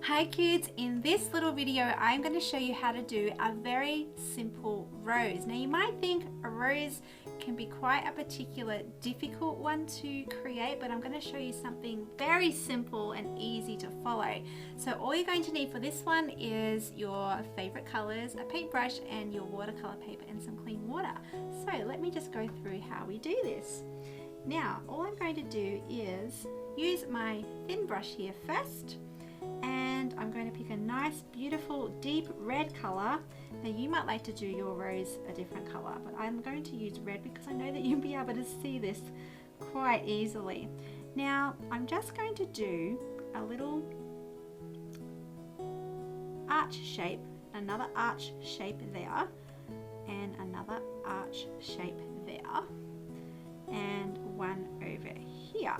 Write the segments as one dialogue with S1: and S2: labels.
S1: Hi kids, in this little video I'm going to show you how to do a very simple rose. Now you might think a rose can be quite a particular difficult one to create, but I'm going to show you something very simple and easy to follow. So all you're going to need for this one is your favorite colors, a paintbrush and your watercolor paper and some clean water. So let me just go through how we do this. Now all I'm going to do is use my thin brush here first. And I'm going to pick a nice beautiful deep red color. Now you might like to do your rose a different color, but I'm going to use red because I know that you'll be able to see this quite easily. Now I'm just going to do a little arch shape, another arch shape there, and another arch shape there, and one over here.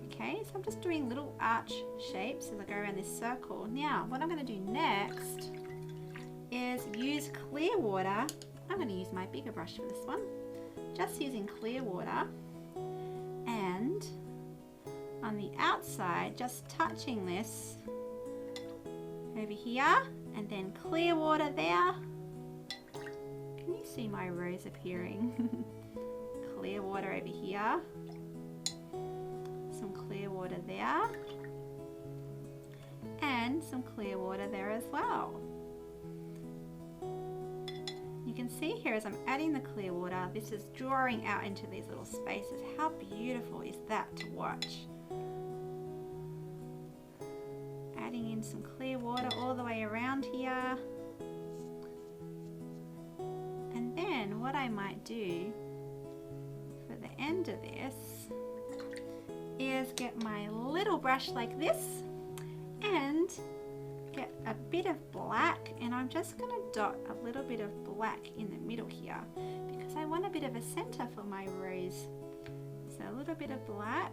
S1: Okay, so I'm just doing little arch shapes as I go around this circle. Now, what I'm going to do next is use clear water. I'm going to use my bigger brush for this one. Just using clear water, and on the outside, just touching this over here, and then clear water there. Can you see my rose appearing? Clear water over here. Some clear water there, and some clear water there as well. You can see here as I'm adding the clear water, this is drawing out into these little spaces. How beautiful is that to watch? Adding in some clear water all the way around here. And then what I might do for the end of this is get my little brush like this and get a bit of black, and I'm just going to dot a little bit of black in the middle here because I want a bit of a center for my rose. So a little bit of black,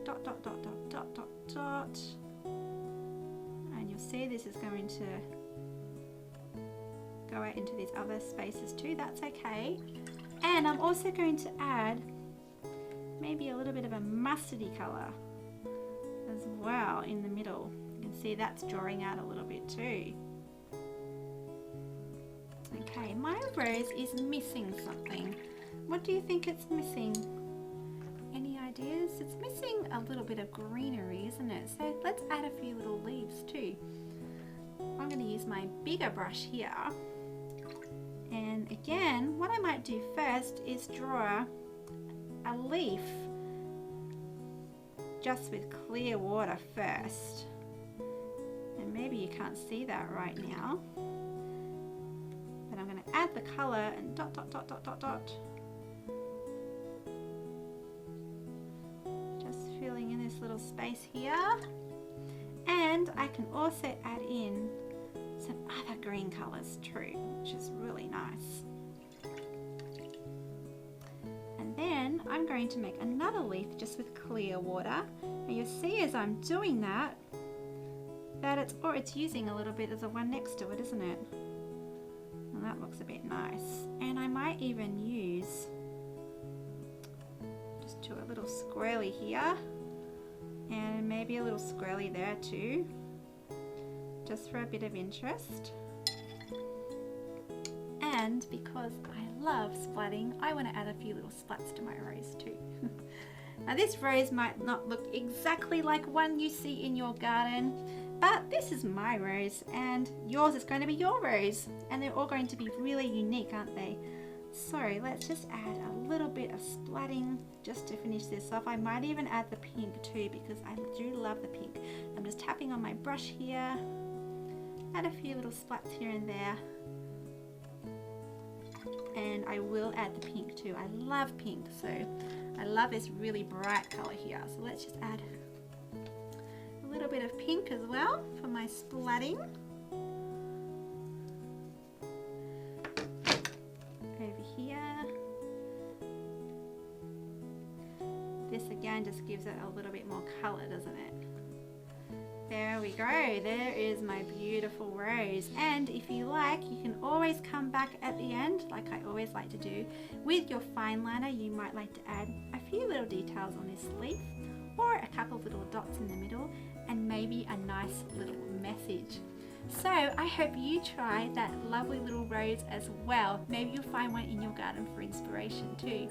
S1: dot dot dot dot dot dot dot, and you'll see this is going to go out into these other spaces too. That's okay. And I'm also going to add maybe a little bit of a mustardy color as well in the middle. You can see that's drawing out a little bit too. Okay, my rose is missing something. What do you think it's missing? Any ideas? It's missing a little bit of greenery, isn't it? So let's add a few little leaves too. I'm going to use my bigger brush here. And again, what I might do first is draw a leaf just with clear water first, and maybe you can't see that right now, but I'm going to add the color and dot dot dot dot dot dot, just filling in this little space here. And I can also add in some other green colors too, which is really nice. Then I'm going to make another leaf just with clear water, and you'll see as I'm doing that it's using a little bit of the one next to it, isn't it? And that looks a bit nice. And I might even use, just do a little squirrely here and maybe a little squirrely there too, just for a bit of interest. And because I love splatting, I want to add a few little splats to my rose too. Now this rose might not look exactly like one you see in your garden, but this is my rose and yours is going to be your rose, and they're all going to be really unique, aren't they? So let's just add a little bit of splatting just to finish this off. I might even add the pink too because I do love the pink. I'm just tapping on my brush here, add a few little splats here and there. And I will add the pink too. I love pink, so I love this really bright color here. So let's just add a little bit of pink as well for my splatting. Over here. This again just gives it a little bit more color, doesn't it? There we go, there is my beautiful rose. And if you like, you can always come back at the end, like I always like to do. With your fine liner, you might like to add a few little details on this leaf, or a couple of little dots in the middle, and maybe a nice little message. So I hope you try that lovely little rose as well. Maybe you'll find one in your garden for inspiration too.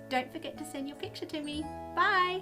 S1: Don't forget to send your picture to me. Bye!